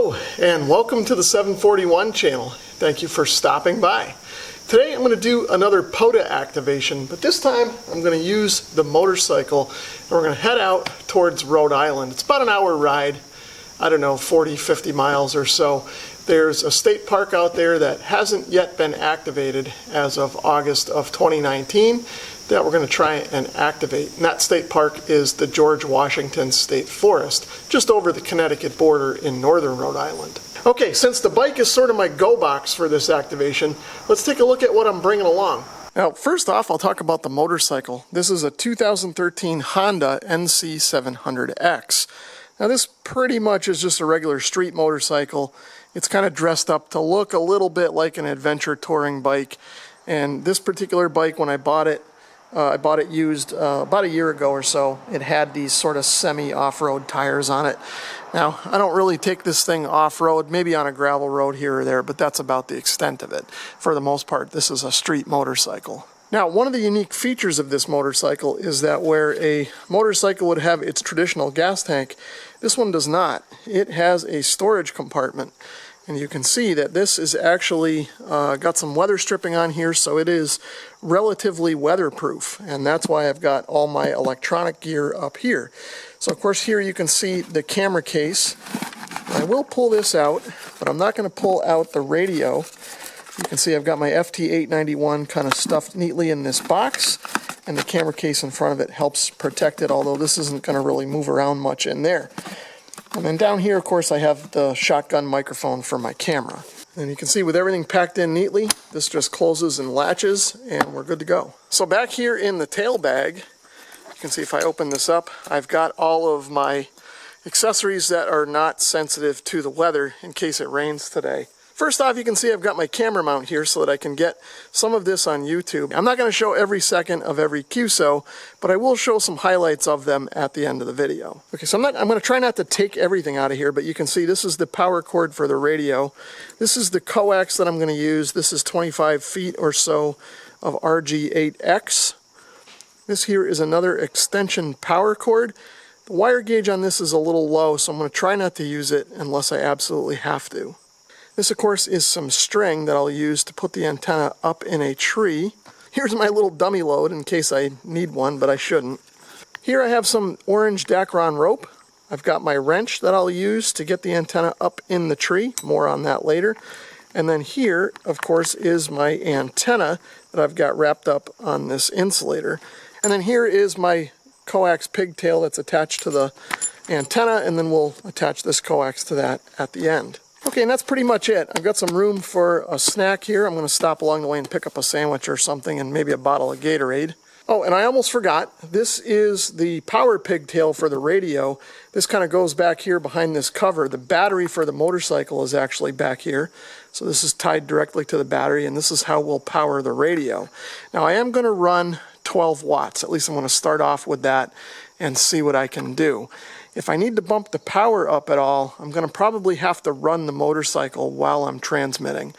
Hello and welcome to the 741 channel. Thank you for stopping by. Today I'm going to do another POTA activation, but this time I'm going to use the motorcycle and we're going to head out towards Rhode Island. It's about an hour ride, I don't know, 40-50 miles or so. There's a state park out there that hasn't yet been activated as of August of 2019 that we're going to try and activate. And that state park is the George Washington State Forest, just over the Connecticut border in northern Rhode Island. Okay, since the bike is sort of my go box for this activation, let's take a look at what I'm bringing along. Now, first off, I'll talk about the motorcycle. This is a 2013 Honda NC-700x. Now, this pretty much is just a regular street motorcycle. It's kind of dressed up to look a little bit like an adventure touring bike. And this particular bike, when I bought it used about a year ago or so. It had these sort of semi-off-road tires on it. Now, I don't really take this thing off-road, maybe on a gravel road here or there, but that's about the extent of it. For the most part, this is a street motorcycle. Now, one of the unique features of this motorcycle is that where a motorcycle would have its traditional gas tank, this one does not. It has a storage compartment. And you can see that this is actually got some weather stripping on here, so it is relatively weatherproof. And that's why I've got all my electronic gear up here. So of course here you can see the camera case. I will pull this out, but I'm not going to pull out the radio. You can see I've got my FT891 kind of stuffed neatly in this box, and the camera case in front of it helps protect it, although this isn't going to really move around much in there. And then down here, of course, I have the shotgun microphone for my camera. And you can see with everything packed in neatly, this just closes and latches, and we're good to go. So back here in the tail bag, you can see if I open this up, I've got all of my accessories that are not sensitive to the weather in case it rains today. First off, you can see I've got my camera mount here so that I can get some of this on YouTube. I'm not going to show every second of every QSO, but I will show some highlights of them at the end of the video. Okay, so I'm going to try not to take everything out of here, but you can see this is the power cord for the radio. This is the coax that I'm going to use. This is 25 feet or so of RG8X. This here is another extension power cord. The wire gauge on this is a little low, so I'm going to try not to use it unless I absolutely have to. This, of course, is some string that I'll use to put the antenna up in a tree. Here's my little dummy load in case I need one, but I shouldn't. Here I have some orange Dacron rope. I've got my wrench that I'll use to get the antenna up in the tree. More on that later. And then here, of course, is my antenna that I've got wrapped up on this insulator. And then here is my coax pigtail that's attached to the antenna, and then we'll attach this coax to that at the end. Okay, and that's pretty much it. I've got some room for a snack here. I'm going to stop along the way and pick up a sandwich or something and maybe a bottle of Gatorade. Oh, and I almost forgot. This is the power pigtail for the radio. This kind of goes back here behind this cover. The battery for the motorcycle is actually back here. So this is tied directly to the battery, and this is how we'll power the radio. Now, I am going to run 12 watts. At least I'm going to start off with that and see what I can do. If I need to bump the power up at all, I'm going to probably have to run the motorcycle while I'm transmitting.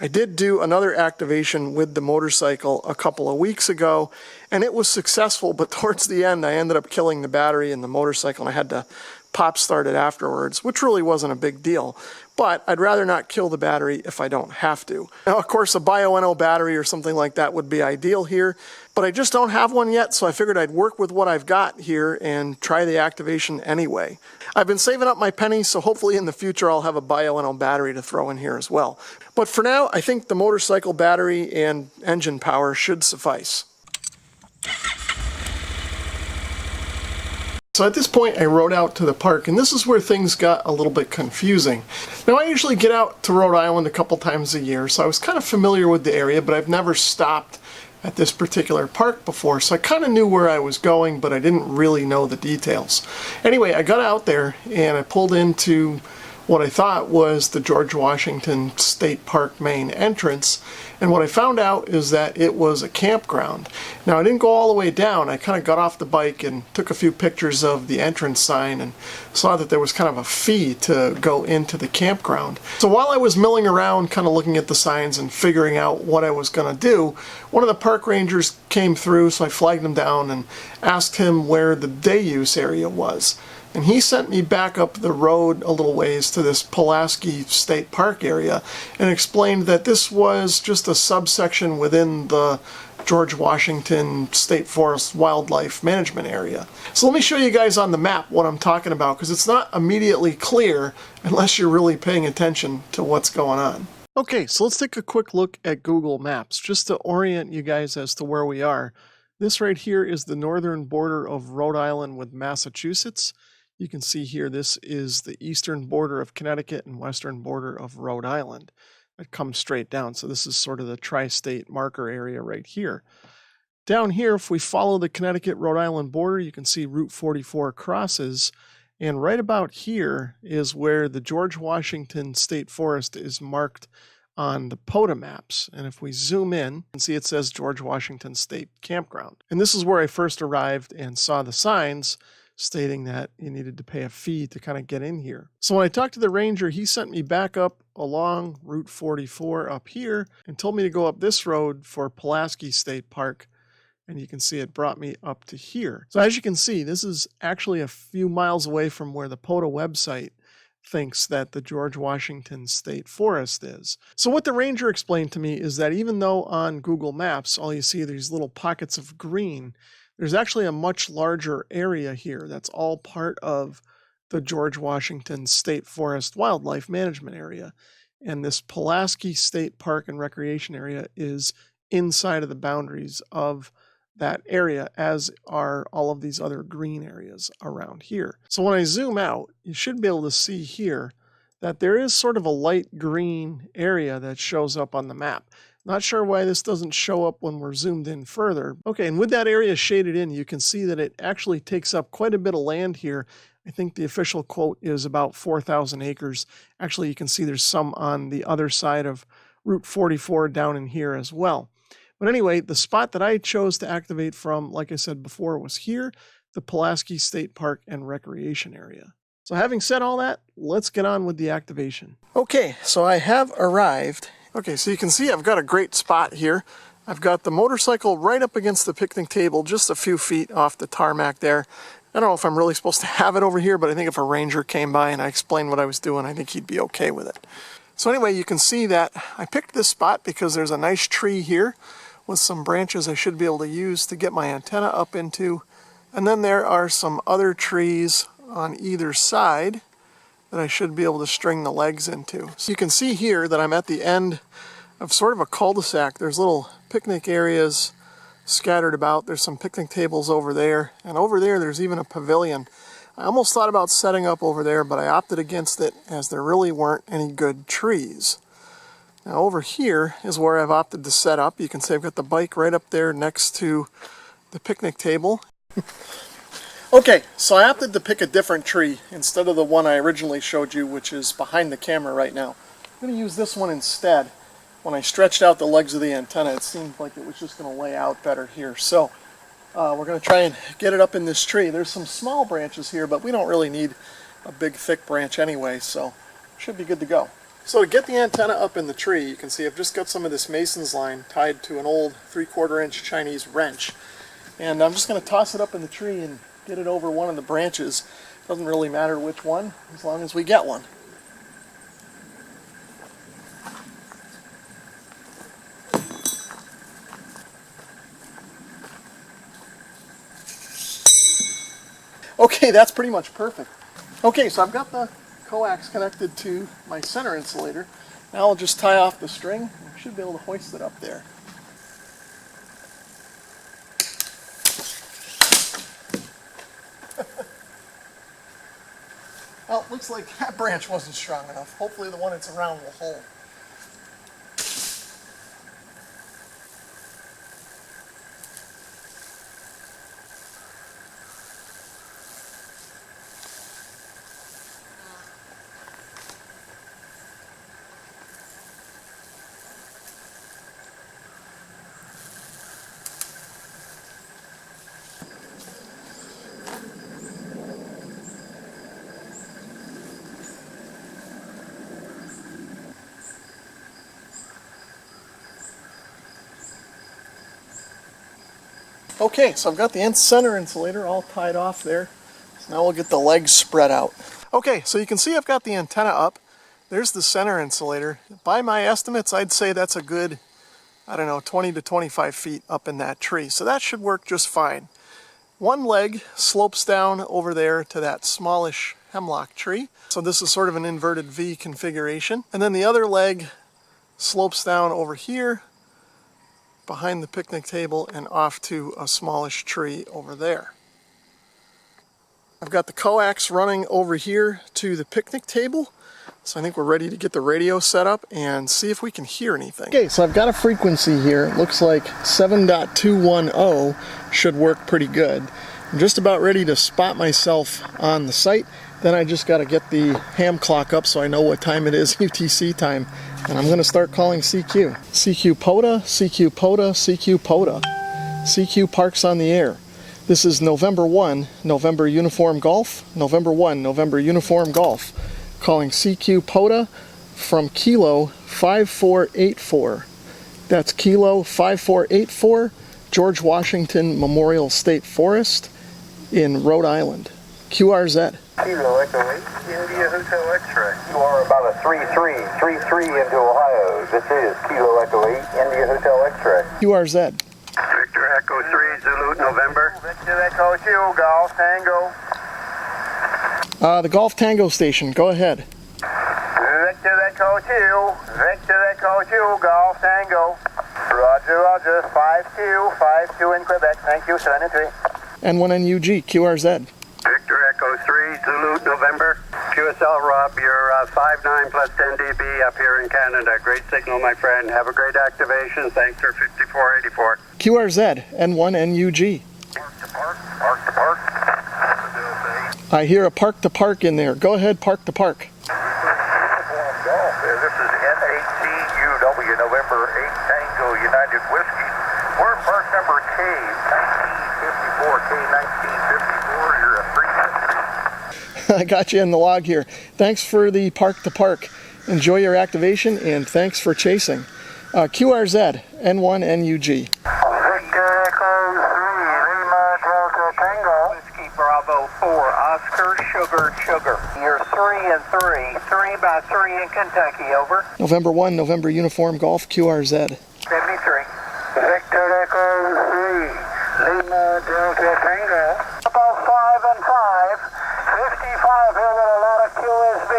I did do another activation with the motorcycle a couple of weeks ago, and it was successful, but towards the end I ended up killing the battery in the motorcycle, and I had to pop start it afterwards, which really wasn't a big deal. But I'd rather not kill the battery if I don't have to. Now, of course, a Bio-NO battery or something like that would be ideal here, but I just don't have one yet, so I figured I'd work with what I've got here and try the activation anyway. I've been saving up my pennies, so hopefully in the future I'll have a Bio-NO battery to throw in here as well. But for now, I think the motorcycle battery and engine power should suffice. So at this point I rode out to the park, and this is where things got a little bit confusing. Now, I usually get out to Rhode Island a couple times a year, so I was kind of familiar with the area, but I've never stopped at this particular park before, so I kind of knew where I was going, but I didn't really know the details. Anyway, I got out there and I pulled into what I thought was the George Washington State Park main entrance, and what I found out is that it was a campground. Now, I didn't go all the way down. I kind of got off the bike and took a few pictures of the entrance sign and saw that there was kind of a fee to go into the campground. So while I was milling around kind of looking at the signs and figuring out what I was going to do, one of the park rangers came through, so I flagged him down and asked him where the day use area was. and he sent me back up the road a little ways to this Pulaski State Park area and explained that this was just a subsection within the George Washington State Forest Wildlife Management Area. So let me show you guys on the map what I'm talking about, because it's not immediately clear unless you're really paying attention to what's going on. Okay, so let's take a quick look at Google Maps just to orient you guys as to where we are. This right here is the northern border of Rhode Island with Massachusetts. You can see here this is the eastern border of Connecticut and western border of Rhode Island. It comes straight down. So this is sort of the tri-state marker area right here. Down here, if we follow the Connecticut-Rhode Island border, you can see Route 44 crosses. And right about here is where the George Washington State Forest is marked on the POTA maps. And if we zoom in, you can see it says George Washington State Campground. And this is where I first arrived and saw the signs stating that you needed to pay a fee to kind of get in here. So when I talked to the ranger, he sent me back up along Route 44 up here and told me to go up this road for Pulaski State Park. And you can see it brought me up to here. So as you can see, this is actually a few miles away from where the POTA website thinks that the George Washington State Forest is. So what the ranger explained to me is that even though on Google Maps, all you see are these little pockets of green, there's actually a much larger area here that's all part of the George Washington State Forest Wildlife Management Area. And this Pulaski State Park and Recreation Area is inside of the boundaries of that area, as are all of these other green areas around here. So when I zoom out, you should be able to see here that there is sort of a light green area that shows up on the map. Not sure why this doesn't show up when we're zoomed in further. Okay, and with that area shaded in, you can see that it actually takes up quite a bit of land here. I think the official quote is about 4,000 acres. Actually, you can see there's some on the other side of Route 44 down in here as well. But anyway, the spot that I chose to activate from, like I said before, was here, the Pulaski State Park and Recreation Area. So having said all that, let's get on with the activation. Okay, so I have arrived. Okay, so you can see I've got a great spot here. I've got the motorcycle right up against the picnic table, just a few feet off the tarmac there. I don't know if I'm really supposed to have it over here, but I think if a ranger came by and I explained what I was doing, I think he'd be okay with it. So anyway, you can see that I picked this spot because there's a nice tree here with some branches I should be able to use to get my antenna up into. And then there are some other trees on either side that I should be able to string the legs into. So you can see here that I'm at the end of sort of a cul-de-sac. There's little picnic areas scattered about. There's some picnic tables over there, and over there there's even a pavilion. I almost thought about setting up over there, but I opted against it as there really weren't any good trees. Now over here is where I've opted to set up. You can see I've got the bike right up there next to the picnic table. Okay, so I opted to pick a different tree instead of the one I originally showed you, which is behind the camera right now. I'm going to use this one instead. When I stretched out the legs of the antenna, it seemed like it was just going to lay out better here. So we're going to try and get it up in this tree. There's some small branches here, but we don't really need a big thick branch anyway, so should be good to go. So to get the antenna up in the tree, you can see I've just got some of this mason's line tied to an old 3/4 inch Chinese wrench. And I'm just going to toss it up in the tree and get it over one of the branches. Doesn't really matter which one, as long as we get one. Okay, that's pretty much perfect. Okay, so I've got the coax connected to my center insulator. Now I'll just tie off the string and I should be able to hoist it up there. Well, looks like that branch wasn't strong enough. Hopefully the one that's around will hold. Okay, so I've got the center insulator all tied off there. Now we'll get the legs spread out. Okay, so you can see I've got the antenna up. There's the center insulator. By my estimates, I'd say that's a good, I don't know, 20 to 25 feet up in that tree. So that should work just fine. One leg slopes down over there to that smallish hemlock tree. So this is sort of an inverted V configuration. And then the other leg slopes down over here behind the picnic table and off to a smallish tree over there. I've got the coax running over here to the picnic table. So I think we're ready to get the radio set up and see if we can hear anything. Okay, so I've got a frequency here. It looks like 7.210 should work pretty good. I'm just about ready to spot myself on the site. Then I just got to get the ham clock up so I know what time it is, UTC time. And I'm going to start calling CQ. CQ POTA, CQ POTA, CQ POTA. CQ Parks on the air. This is November 1, November Uniform Golf. November 1, November Uniform Golf. Calling CQ POTA from Kilo 5484. That's Kilo 5484, George Washington Memorial State Forest in Rhode Island. QRZ. Kilo Echo 8, India Hotel X-ray. You are about a 3333 into Ohio. This is Kilo Echo 8, India Hotel X-ray. QRZ. Victor Echo 3, Zulu November. Victor Echo 2, Golf Tango. The Golf Tango station, go ahead. Victor Echo 2, Victor Echo 2, Golf Tango. Roger, Roger, 5252 in Quebec. Thank you, 73. N1NUG, QRZ. Victor Echo 3, Zulu November. QSL Rob, you're 5.9 plus 10 dB up here in Canada. Great signal, my friend. Have a great activation. Thanks for 5484. QRZ, N1NUG. Park to park, park to park. I hear a park to park in there. Go ahead, park to park. This is N8CUW, November 8 Tango United Whiskey. We're park number K, 1954, K1954. You're a 3. I got you in the log here. Thanks for the park to park. Enjoy your activation and thanks for chasing. QRZ, N1NUG. Victor Echo 3, Lima Delta Tango. Whiskey Bravo 4, Oscar Sugar Sugar. You're 3 and 3, 3 by 3 in Kentucky, over. November 1, November Uniform Golf, QRZ. 73. Victor Echo 3, Lima Delta Tango. About 5 and 5, 55 here with a lot of QSB.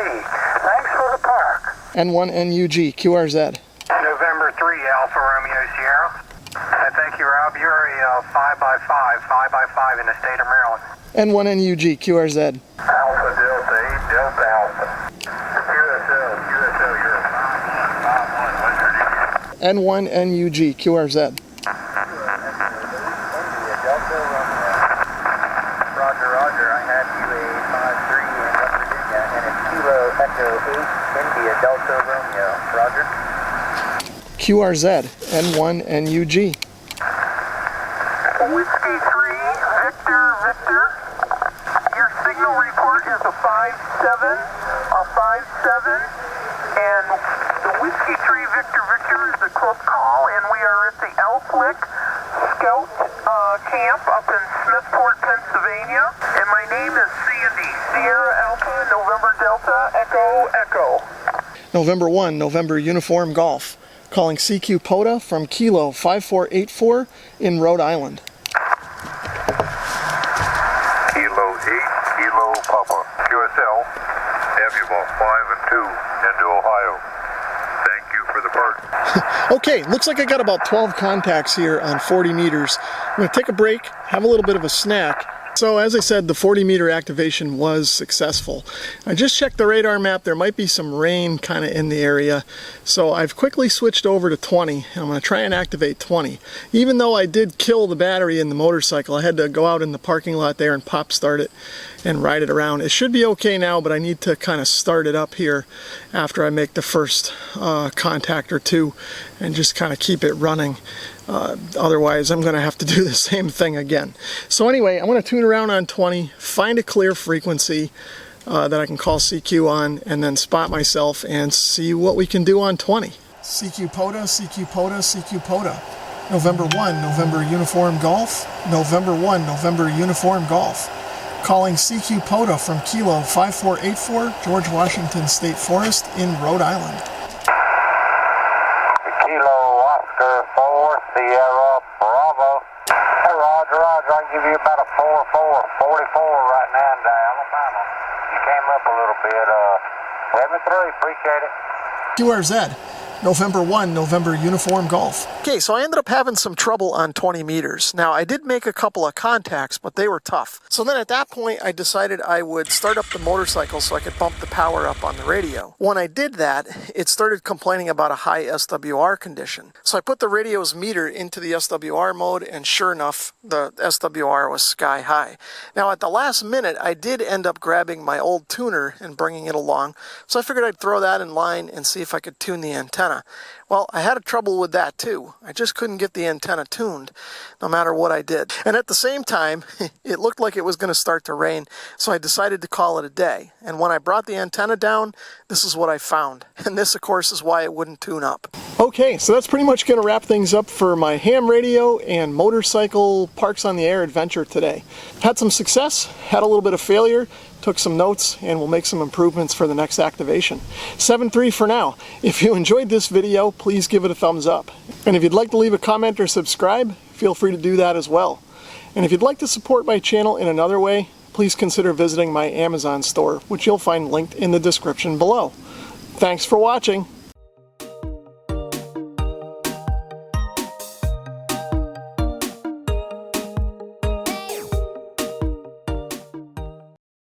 Thanks for the park. N1NUG, QRZ. November 3, Alpha Romeo Sierra. Thank you, Rob. You're a 5x5, 5x5 in the state of Maryland. N1NUG, QRZ. Alpha Delta 8, Delta Alpha. QSL, you're a 5151. What's your name? N1NUG, QRZ. Roger, Roger. I have you a 53 in West Virginia and a Kilo Echo 8, India Delta Romeo. Roger. QRZ, N1NUG. Whiskey 3, Victor, Victor. Your signal report is a 57, and the Whiskey 3, Victor, Victor is the club call, and we are at the Elk Lick Scout Camp up in Smithport, Pennsylvania, and my name is Sandy, Sierra Alpha, November Delta, Echo, Echo. November 1, November Uniform Golf. Calling CQ POTA from Kilo 5484 in Rhode Island. Kilo 8, Kilo Papa, QSL, Nebula 5 and 2 into Ohio. Thank you for the part. Okay, looks like I got about 12 contacts here on 40 meters. I'm going to take a break, have a little bit of a snack. So as I said, the 40 meter activation was successful. I just checked the radar map. There might be some rain kind of in the area. So I've quickly switched over to 20 and I'm going to try and activate 20. Even though I did kill the battery in the motorcycle, I had to go out in the parking lot there and pop start it and ride it around. It should be okay now, but I need to kind of start it up here after I make the first contact or two and just kind of keep it running. Otherwise, I'm going to have to do the same thing again. So anyway, I'm going to tune around on 20, find a clear frequency that I can call CQ on, and then spot myself and see what we can do on 20. CQ POTA, CQ POTA, CQ POTA. November 1, November Uniform Golf. November 1, November Uniform Golf. calling CQ POTA from Kilo 5484, George Washington State Forest in Rhode Island. Kilo Oscar 4 Sierra Bravo. Hey, Roger, Roger, I can give you about a 44 right now in Alabama. You came up a little bit. 7-3, appreciate it. QRZ, November 1, November Uniform Golf. Okay, so I ended up having some trouble on 20 meters. Now, I did make a couple of contacts, but they were tough. So then at that point, I decided I would start up the motorcycle so I could bump the power up on the radio. When I did that, it started complaining about a high SWR condition. So I put the radio's meter into the SWR mode, and sure enough, the SWR was sky high. Now, at the last minute, I did end up grabbing my old tuner and bringing it along. So I figured I'd throw that in line and see if I could tune the antenna. Well, I had a trouble with that too. I just couldn't get the antenna tuned, no matter what I did. And at the same time, it looked like it was going to start to rain, so I decided to call it a day. And when I brought the antenna down, this is what I found. And this, of course, is why it wouldn't tune up. Okay, so that's pretty much going to wrap things up for my ham radio and motorcycle Parks on the Air adventure today. Had some success, had a little bit of failure, took some notes, and we'll make some improvements for the next activation. 7-3 for now. If you enjoyed this video, please give it a thumbs up. And if you'd like to leave a comment or subscribe, feel free to do that as well. And if you'd like to support my channel in another way, please consider visiting my Amazon store, which you'll find linked in the description below. Thanks for watching.